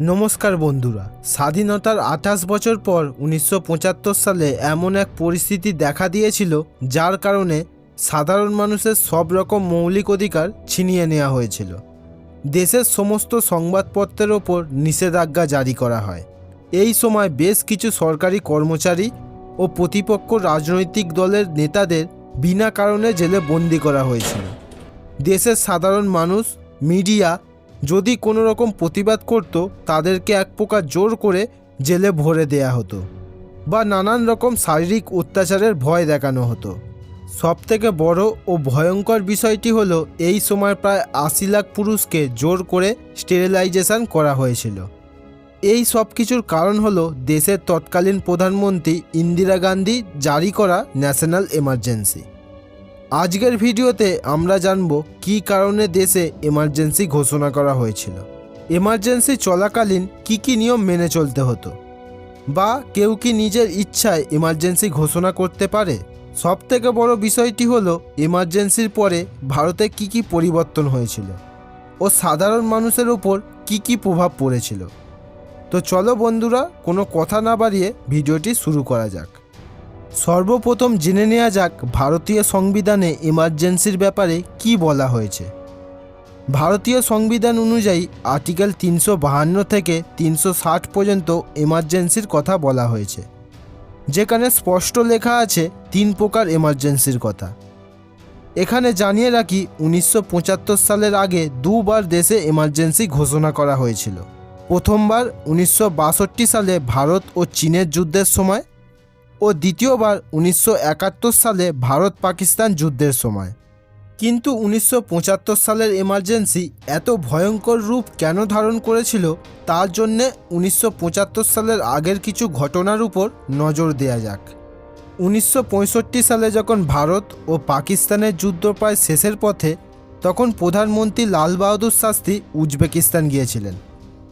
নমস্কার বন্ধুরা, স্বাধীনতার ২৮ বছর পর ১৯৭৫ সালে এমন এক পরিস্থিতি দেখা দিয়েছিল যার কারণে সাধারণ মানুষের সব রকম মৌলিক অধিকার ছিনিয়ে নেওয়া হয়েছিল। দেশের সমস্ত সংবাদপত্রের ওপর নিষেধাজ্ঞা জারি করা হয়। এই সময় বেশ কিছু সরকারি কর্মচারী ও প্রতিপক্ষ রাজনৈতিক দলের নেতাদের বিনা কারণে জেলে বন্দি করা হয়েছিল। দেশের সাধারণ মানুষ, মিডিয়া যদি কোনো রকম প্রতিবাদ করত, তাদেরকে এক প্রকার জোর করে জেলে ভরে দেয়া হতো বা নানান রকম শারীরিক অত্যাচারের ভয় দেখানো হতো। সবথেকে বড় ও ভয়ঙ্কর বিষয়টি হলো এই সময় প্রায় ৮০ লাখ পুরুষকে জোর করে স্টেরিলাইজেশন করা হয়েছিল। এই সব কিছুর কারণ হলো দেশের তৎকালীন প্রধানমন্ত্রী ইন্দিরা গান্ধী জারি করা ন্যাশনাল এমার্জেন্সি। আজকের ভিডিওতে আমরা জানব কী কারণে দেশে এমার্জেন্সি ঘোষণা করা হয়েছিল, এমার্জেন্সি চলাকালীন কি কি নিয়ম মেনে চলতে হতো, বা কেউ কি নিজের ইচ্ছায় এমার্জেন্সি ঘোষণা করতে পারে। সবথেকে বড় বিষয়টি হলো এমার্জেন্সির পরে ভারতে কি কি পরিবর্তন হয়েছিল ও সাধারণ মানুষের ওপর কি কি প্রভাব পড়েছিল। তো চলো বন্ধুরা, কোনো কথা না বাড়িয়ে ভিডিওটি শুরু করা যাক। সর্বপ্রথম জেনে নেওয়া যাক ভারতীয় সংবিধানে এমার্জেন্সির ব্যাপারে কি বলা হয়েছে। ভারতীয় সংবিধান অনুযায়ী আর্টিকেল ৩৫২ থেকে ৩৬০ পর্যন্ত এমার্জেন্সির কথা বলা হয়েছে, যেখানে স্পষ্ট লেখা আছে ৩ প্রকার এমার্জেন্সির কথা। এখানে জানিয়ে রাখি ১৯৭৫ সালের আগে দুবার দেশে এমার্জেন্সি ঘোষণা করা হয়েছিল। প্রথমবার ১৯৬২ সালে ভারত ও চীনের যুদ্ধের সময় ও দ্বিতীয়বার ১৯৭১ সালে ভারত পাকিস্তান যুদ্ধের সময়। কিন্তু ১৯৭৫ সালের এমার্জেন্সি এত ভয়ঙ্কর রূপ কেন ধারণ করেছিল, তার জন্যে ১৯৭৫ সালের আগের কিছু ঘটনার উপর নজর দেয়া যাক। ১৯৬৫ সালে যখন ভারত ও পাকিস্তানের যুদ্ধ প্রায় শেষের পথে, তখন প্রধানমন্ত্রী লাল বাহাদুর শাস্ত্রী উজবেকিস্তান গিয়েছিলেন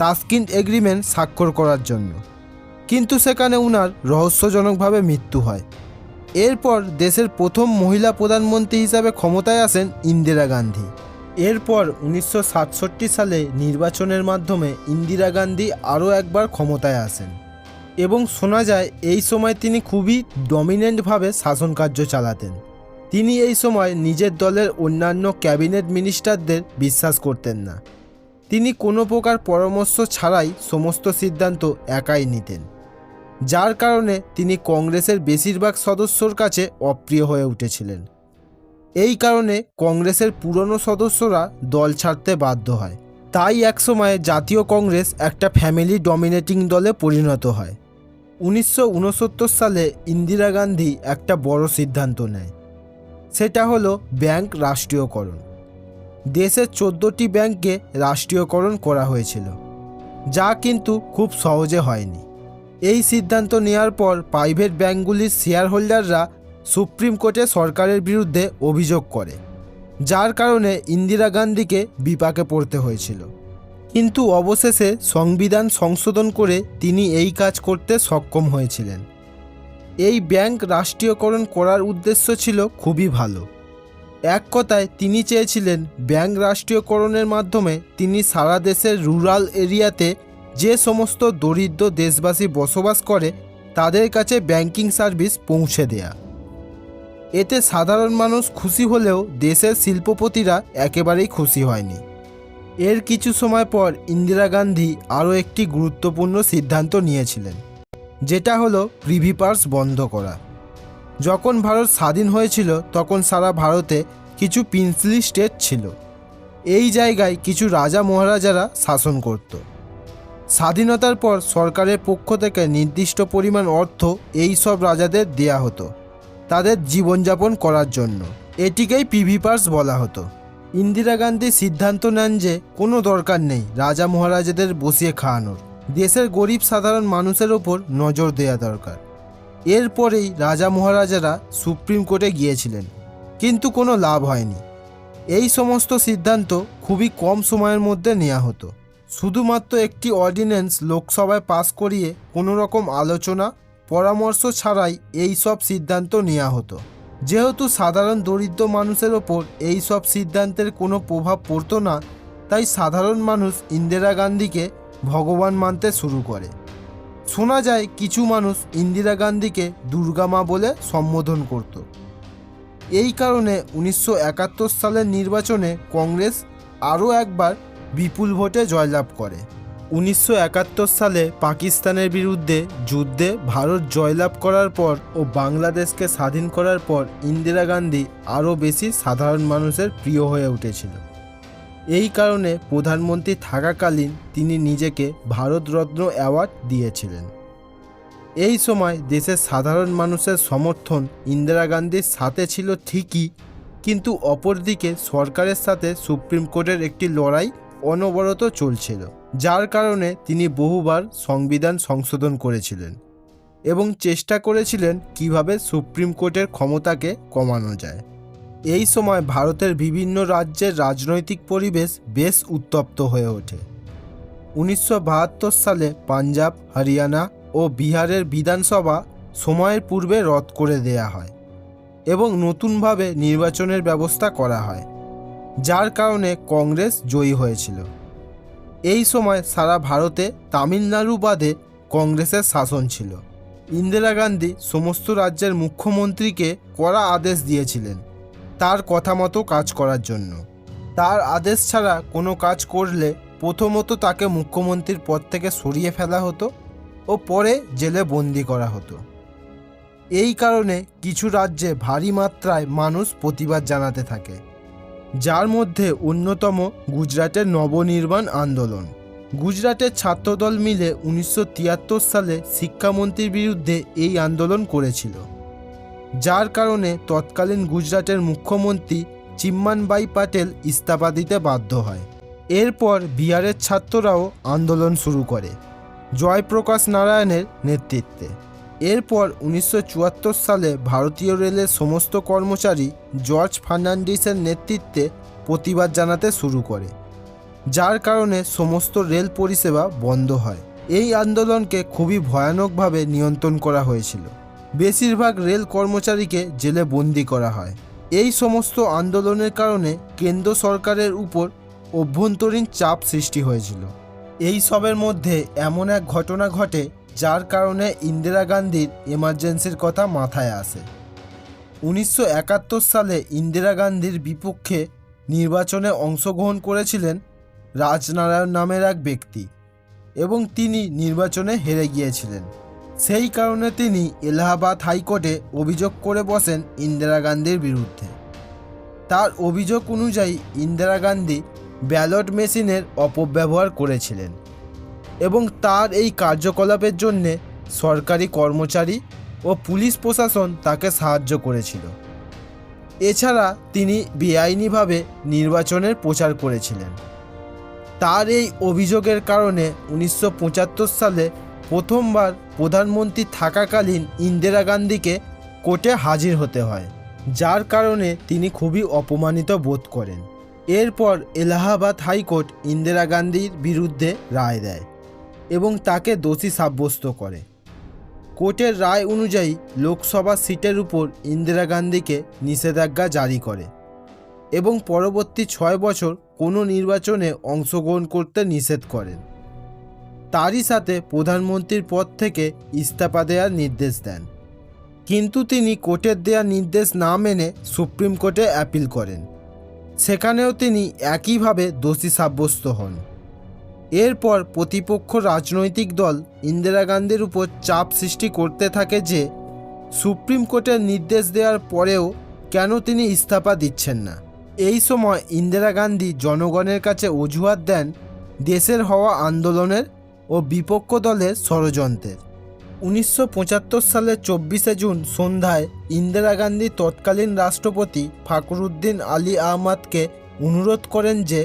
তাশকিন্দ এগ্রিমেন্ট স্বাক্ষর করার জন্য, কিন্তু সেখানে উনার রহস্যজনকভাবে মৃত্যু হয়। এরপর দেশের প্রথম মহিলা প্রধানমন্ত্রী হিসাবে ক্ষমতায় আসেন ইন্দিরা গান্ধী। এরপর ১৯৬৭ সালে নির্বাচনের মাধ্যমে ইন্দিরা গান্ধী আরও একবার ক্ষমতায় আসেন এবং শোনা যায় এই সময় তিনি খুবই ডমিনেন্টভাবে শাসনকার্য চালাতেন। তিনি এই সময় নিজের দলের অন্যান্য ক্যাবিনেট মিনিস্টারদের বিশ্বাস করতেন না। তিনি কোনো প্রকার পরামর্শ ছাড়াই সমস্ত সিদ্ধান্ত একাই নিতেন, যার কারণে তিনি কংগ্রেসের বেশিরভাগ সদস্যর কাছে অপ্রিয় হয়ে উঠেছিলেন। এই কারণে কংগ্রেসের পুরনো সদস্যরা দল ছাড়তে বাধ্য হয়। তাই একসময় জাতীয় কংগ্রেস একটা ফ্যামিলি ডমিনেটিং দলে পরিণত হয়। ১৯৬৯ সালে ইন্দিরা গান্ধী একটা বড় সিদ্ধান্ত নেয়, সেটা হলো ব্যাংক রাষ্ট্রীয়করণ। দেশের ১৪টি ব্যাংককে রাষ্ট্রীয়করণ করা হয়েছিল, যা কিন্তু খুব সহজে হয়নি। এই সিদ্ধান্ত নেওয়ার পর প্রাইভেট ব্যাংকগুলির শেয়ার হোল্ডাররা সুপ্রিম কোর্টে সরকারের বিরুদ্ধে অভিযোগ করে, যার কারণে ইন্দিরা গান্ধীকে বিপাকে পড়তে হয়েছিল। কিন্তু অবশেষে সংবিধান সংশোধন করে তিনি এই কাজ করতে সক্ষম হয়েছিলেন। এই ব্যাংক রাষ্ট্রীয়করণ করার উদ্দেশ্য ছিল খুবই ভালো। এক কথায় তিনি চেয়েছিলেন ব্যাংক রাষ্ট্রীয়করণের মাধ্যমে তিনি সারা দেশের রুরাল এরিয়াতে যে সমস্ত দরিদ্র দেশবাসী বসবাস করে তাদের কাছে ব্যাংকিং সার্ভিস পৌঁছে দেয়া। এতে সাধারণ মানুষ খুশি হলেও দেশের শিল্পপতিরা একেবারেই খুশি হয়নি। এর কিছু সময় পর ইন্দিরা গান্ধী আরও একটি গুরুত্বপূর্ণ সিদ্ধান্ত নিয়েছিলেন, যেটা হলো প্রিভি পার্স বন্ধ করা। যখন ভারত স্বাধীন হয়েছিল তখন সারা ভারতে কিছু প্রিন্সলি স্টেট ছিল। এই জায়গায় কিছু রাজা মহারাজারা শাসন করত। স্বাধীনতার পর সরকারের পক্ষ থেকে নির্দিষ্ট পরিমাণ অর্থ এই সব রাজাদের দেয়া হতো তাদের জীবনযাপন করার জন্য। এটিকেই প্রিভি পার্স বলা হতো। ইন্দিরা গান্ধী সিদ্ধান্ত নেন যে কোনো দরকার নেই রাজা মহারাজাদের বসিয়ে খাওয়ানোর, দেশের গরিব সাধারণ মানুষের ওপর নজর দেওয়া দরকার। এরপরেই রাজা মহারাজারা সুপ্রিম কোর্টে গিয়েছিলেন, কিন্তু কোনো লাভ হয়নি। এই সমস্ত সিদ্ধান্ত খুবই কম সময়ের মধ্যে নেওয়া হতো। শুধুমাত্র একটি অর্ডিন্যান্স লোকসভায় পাস করিয়ে কোনো রকম আলোচনা পরামর্শ ছাড়াই এই সব সিদ্ধান্ত নেওয়া হতো। যেহেতু সাধারণ দরিদ্র মানুষের ওপর এই সব সিদ্ধান্তের কোনো প্রভাব পড়তো না, তাই সাধারণ মানুষ ইন্দিরা গান্ধীকে ভগবান মানতে শুরু করে। শোনা যায় কিছু মানুষ ইন্দিরা গান্ধীকে দুর্গা মা বলে সম্বোধন করত। এই কারণে 1971 সালের নির্বাচনে কংগ্রেস আরও একবার বিপুল ভোটে জয়লাভ করে। 1971 সালে পাকিস্তানের বিরুদ্ধে যুদ্ধে ভারত জয়লাভ করার পর ও বাংলাদেশকে স্বাধীন করার পর ইন্দিরা গান্ধী আরও বেশি সাধারণ মানুষের প্রিয় হয়ে উঠেছিল। এই কারণে প্রধানমন্ত্রী থাকাকালীন তিনি নিজেকে ভারতরত্ন অ্যাওয়ার্ড দিয়েছিলেন। এই সময় দেশের সাধারণ মানুষের সমর্থন ইন্দিরা গান্ধীর সাথে ছিল ঠিকই, কিন্তু অপরদিকে সরকারের সাথে সুপ্রিম কোর্টের একটি লড়াই অনবরত চলছিল, যার কারণে তিনি বহুবার সংবিধান সংশোধন করেছিলেন এবং চেষ্টা করেছিলেন কিভাবে সুপ্রিম কোর্টের ক্ষমতাকে কমানো যায়। এই সময় ভারতের বিভিন্ন রাজ্যের রাজনৈতিক পরিবেশ বেশ উত্তপ্ত হয়ে ওঠে। 1972 সালে পাঞ্জাব, হরিয়ানা ও বিহারের বিধানসভা সময়ের পূর্বে রদ করে দেয়া হয় এবং নতুনভাবে নির্বাচনের ব্যবস্থা করা হয়, যার কারণে কংগ্রেস জয়ী হয়েছিল। এই সময় সারা ভারতে তামিলনাড়ু বাদে কংগ্রেসের শাসন ছিল। ইন্দিরা গান্ধী সমস্ত রাজ্যের মুখ্যমন্ত্রীকে কড়া আদেশ দিয়েছিলেন তার কথা মতো কাজ করার জন্য। তার আদেশ ছাড়া কোনো কাজ করলে প্রথমত তাকে মুখ্যমন্ত্রীর পদ থেকে সরিয়ে ফেলা হতো ও পরে জেলে বন্দি করা হতো। এই কারণে কিছু রাজ্যে ভারী মাত্রায় মানুষ প্রতিবাদ জানাতে থাকে, যার মধ্যে অন্যতম গুজরাটের নবনির্মাণ আন্দোলন। গুজরাটের ছাত্রদল মিলে 1973 সালে শিক্ষামন্ত্রীর বিরুদ্ধে এই আন্দোলন করেছিল, যার কারণে তৎকালীন গুজরাটের মুখ্যমন্ত্রী চিম্মানবাই পাটেল ইস্তফা দিতে বাধ্য হয়। এরপর বিহারের ছাত্ররাও আন্দোলন শুরু করে জয়প্রকাশ নারায়ণের নেতৃত্বে। এরপর 1974 সালে ভারতীয় রেলের সমস্ত কর্মচারী জর্জ ফার্নান্ডিসের নেতৃত্বে প্রতিবাদ জানাতে শুরু করে, যার কারণে সমস্ত রেল পরিষেবা বন্ধ হয়। এই আন্দোলনকে খুবই ভয়ানকভাবে নিয়ন্ত্রণ করা হয়েছিল। বেশিরভাগ রেল কর্মচারীকে জেলে বন্দি করা হয়। এই সমস্ত আন্দোলনের কারণে কেন্দ্র সরকারের উপর অভ্যন্তরীণ চাপ সৃষ্টি হয়েছিল। এই সবের মধ্যে এমন এক ঘটনা ঘটে যার কারণে ইন্দিরা গান্ধীর এমার্জেন্সির কথা মাথায় আসে। 1971 সালে ইন্দিরা গান্ধীর বিপক্ষে নির্বাচনে অংশগ্রহণ করেছিলেন রাজনারায়ণ নামের এক ব্যক্তি এবং তিনি নির্বাচনে হেরে গিয়েছিলেন। সেই কারণে তিনি এলাহাবাদ হাইকোর্টে অভিযোগ করে বসেন ইন্দিরা গান্ধীর বিরুদ্ধে। তার অভিযোগ অনুযায়ী ইন্দিরা গান্ধী ব্যালট মেশিনের অপব্যবহার করেছিলেন এবং তার এই কার্যকলাপের জন্যে সরকারি কর্মচারী ও পুলিশ প্রশাসন তাকে সাহায্য করেছিল। এছাড়া তিনি বেআইনিভাবে নির্বাচনের প্রচার করেছিলেন। তার এই অভিযোগের কারণে 1975 সালে প্রথমবার প্রধানমন্ত্রী থাকাকালীন ইন্দিরা গান্ধীকে কোর্টে হাজির হতে হয়, যার কারণে তিনি খুবই অপমানিত বোধ করেন। এরপর এলাহাবাদ হাইকোর্ট ইন্দিরা গান্ধীর বিরুদ্ধে রায় দেয় এবং তাকে দোষী সাব্যস্ত করে। কোর্টের রায় অনুযায়ী লোকসভা সিটের উপর ইন্দিরা গান্ধীকে নিষেধাজ্ঞা জারি করে এবং পরবর্তী 6 বছর কোনো নির্বাচনে অংশগ্রহণ করতে নিষেধ করেন। তারই সাথে প্রধানমন্ত্রীর পদ থেকে ইস্তফা দেওয়ার নির্দেশ দেন, কিন্তু তিনি কোর্টের দেওয়া নির্দেশ না মেনে সুপ্রিম কোর্টে অ্যাপিল করেন। সেখানেও তিনি একইভাবে দোষী সাব্যস্ত হন। এরপর প্রতিপক্ষ রাজনৈতিক দল ইন্দিরা গান্ধীর উপর চাপ সৃষ্টি করতে থাকে যে সুপ্রিম কোর্টের নির্দেশ দেওয়ার পরেও কেন তিনি ইস্তফা দিচ্ছেন না। এই সময় ইন্দিরা গান্ধী জনগণের কাছে অজুহাত দেন দেশের হওয়া আন্দোলনের ও বিপক্ষ দলের ষড়যন্ত্রের। 1975 সালের 24শে জুন সন্ধ্যায় ইন্দিরা গান্ধী তৎকালীন রাষ্ট্রপতি ফখরুদ্দিন আলী আহমদকে অনুরোধ করেন যে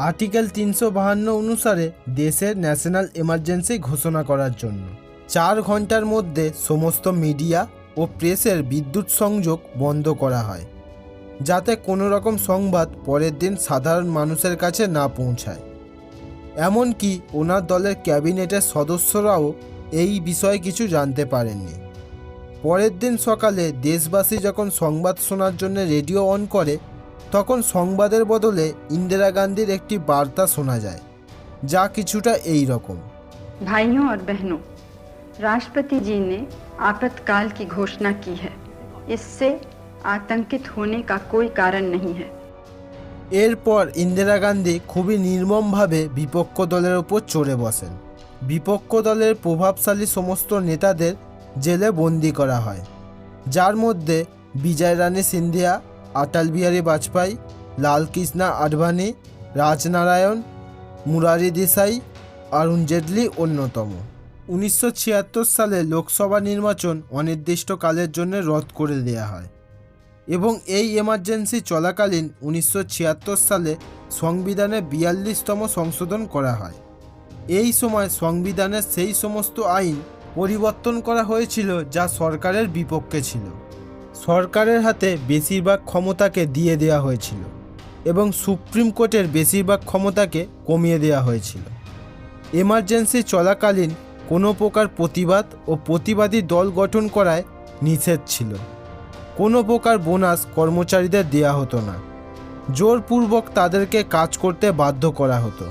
আর্টিকেল 352 অনুসারে দেশের ন্যাশনাল এমার্জেন্সি ঘোষণা করার জন্য 4 ঘন্টার মধ্যে সমস্ত মিডিয়া ও প্রেসের বিদ্যুৎ সংযোগ বন্ধ করা হয়, যাতে কোনো রকম সংবাদ পরের দিন সাধারণ মানুষের কাছে না পৌঁছায়। এমনকি ওনার দলের ক্যাবিনেটের সদস্যরাও এই বিষয়ে কিছু জানতে পারেননি। পরের দিন সকালে দেশবাসী যখন সংবাদ শোনার জন্য রেডিও অন করে, তখন সংবাদের বদলে ইন্দিরা গান্ধীর একটি বার্তা শোনা যায়, যা কিছুটা এই রকম। भाइयों और बहनों, राष्ट्रपति जी ने आपातकाल की घोषणा की है। इससे आतंकित होने का कोई कारण नहीं है। এরপর ইন্দিরা গান্ধী খুবই নির্মমভাবে বিপক্ষ দলের ওপর চড়ে বসেন। বিপক্ষ দলের প্রভাবশালী সমস্ত নেতাদের জেলে বন্দি করা হয়, যার মধ্যে বিজয় রানী সিন্ধিয়া, অটল বিহারী বাজপেয়ী, লালকৃষ্ণ আডবাণী, রাজনারায়ণ, মুরারি দেশাই, অরুণ জেটলি অন্যতম। 1976 সালে লোকসভা নির্বাচন অনির্দিষ্টকালের জন্য রদ করে দেওয়া হয় এবং এই এমার্জেন্সি চলাকালীন 1976 সালে সংবিধানে 42তম সংশোধন করা হয়। এই সময় সংবিধানের সেই সমস্ত আইন পরিবর্তন করা হয়েছিল যা সরকারের বিপক্ষে ছিল। সরকারের হাতে বেশিরভাগ ক্ষমতাকে দিয়ে দেওয়া হয়েছিল এবং সুপ্রিম কোর্টের বেশিরভাগ ক্ষমতাকে কমিয়ে দেওয়া হয়েছিল। এমার্জেন্সি চলাকালীন কোনো প্রকার প্রতিবাদ ও প্রতিবাদী দল গঠন করায় নিষেধ ছিল। কোনো প্রকার বোনাস কর্মচারীদের দেওয়া হতো না। জোরপূর্বক তাদেরকে কাজ করতে বাধ্য করা হতো।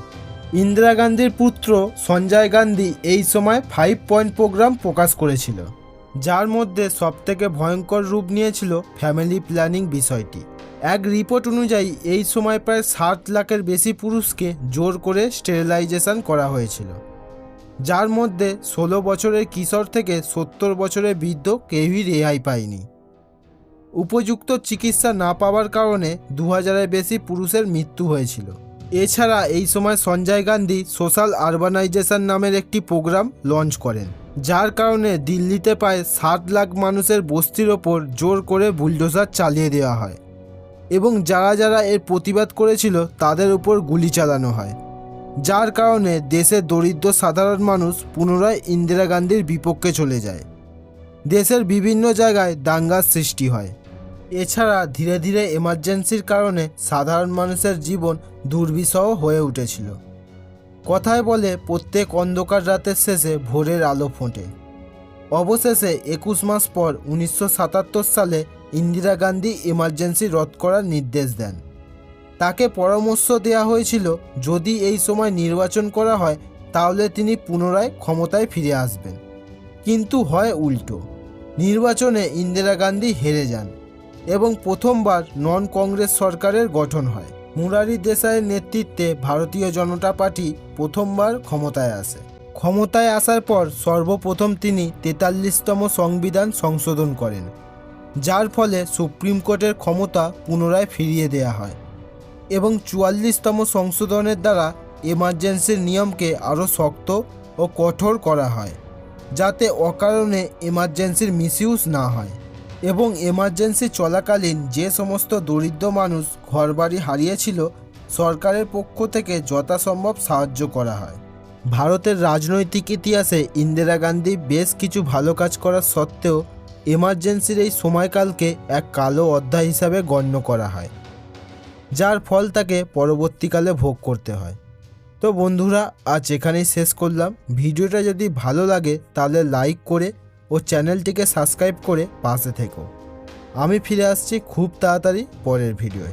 ইন্দিরা গান্ধীর পুত্র সঞ্জয় গান্ধী এই সময় 5 পয়েন্ট প্রোগ্রাম প্রকাশ করেছিল, যার মধ্যে সবথেকে ভয়ঙ্কর রূপ নিয়েছিল ফ্যামিলি প্ল্যানিং বিষয়টি। এক রিপোর্ট অনুযায়ী এই সময় প্রায় 60 লাখের বেশি পুরুষকে জোর করে স্টেরিলাইজেশন করা হয়েছিল, যার মধ্যে 16 বছরের কিশোর থেকে 70 বছরের বৃদ্ধ কেউই রেহাই পায়নি। উপযুক্ত চিকিৎসা না পাওয়ার কারণে 2000-এর বেশি পুরুষের মৃত্যু হয়েছিল। এছাড়া এই সময় সঞ্জয় গান্ধী সোশ্যাল আরবানাইজেশন নামের একটি প্রোগ্রাম লঞ্চ করেন, যার কারণে দিল্লিতে প্রায় 60 লাখ মানুষের বস্তির ওপর জোর করে বুলডোজার চালিয়ে দেওয়া হয় এবং যারা যারা এর প্রতিবাদ করেছিল তাদের উপর গুলি চালানো হয়, যার কারণে দেশের দরিদ্র সাধারণ মানুষ পুনরায় ইন্দিরা গান্ধীর বিপক্ষে চলে যায়। দেশের বিভিন্ন জায়গায় দাঙ্গার সৃষ্টি হয়। এছাড়া ধীরে ধীরে এমার্জেন্সির কারণে সাধারণ মানুষের জীবন দুর্বিষহ হয়ে উঠেছিল। কথায় বলে প্রত্যেক অন্ধকার রাতের শেষে ভোরের আলো ফোটে। অবশেষে 21 মাস পর 1977 সালে ইন্দিরা গান্ধী এমার্জেন্সি রদ করার নির্দেশ দেন। তাকে পরামর্শ দেওয়া হয়েছিল যদি এই সময় নির্বাচন করা হয় তাহলে তিনি পুনরায় ক্ষমতায় ফিরে আসবেন, কিন্তু হয় উল্টো। নির্বাচনে ইন্দিরা গান্ধী হেরে যান এবং প্রথমবার নন কংগ্রেস সরকারের গঠন হয়। মুরারি দেশাইয়ের নেতৃত্বে ভারতীয় জনতা পার্টি প্রথমবার ক্ষমতায় আসে। ক্ষমতায় আসার পর সর্বপ্রথম তিনি 43তম সংবিধান সংশোধন করেন, যার ফলে সুপ্রিম কোর্টের ক্ষমতা পুনরায় ফিরিয়ে দেওয়া হয় এবং 44তম সংশোধনের দ্বারা এমার্জেন্সির নিয়মকে আরও শক্ত ও কঠোর করা হয়, যাতে অকারণে এমার্জেন্সির মিসইউজ না হয় এবং এমার্জেন্সি চলাকালীন যে সমস্ত দরিদ্র মানুষ ঘরবাড়ি হারিয়েছিল সরকারের পক্ষ থেকে যথাসম্ভব সাহায্য করা হয়। ভারতের রাজনৈতিক ইতিহাসে ইন্দিরা গান্ধী বেশ কিছু ভালো কাজ করার সত্ত্বেও এমার্জেন্সির এই সময়কালকে এক কালো অধ্যায় হিসাবে গণ্য করা হয়, যার ফল তাকে পরবর্তীকালে ভোগ করতে হয়। তো বন্ধুরা, আজ এখানেই শেষ করলাম। ভিডিওটা যদি ভালো লাগে তাহলে লাইক করে ও চ্যানেলটিকে সাবস্ক্রাইব করে পাশে থেকো। আমি ফিরে আসছি খুব তাড়াতাড়ি পরের ভিডিওয়।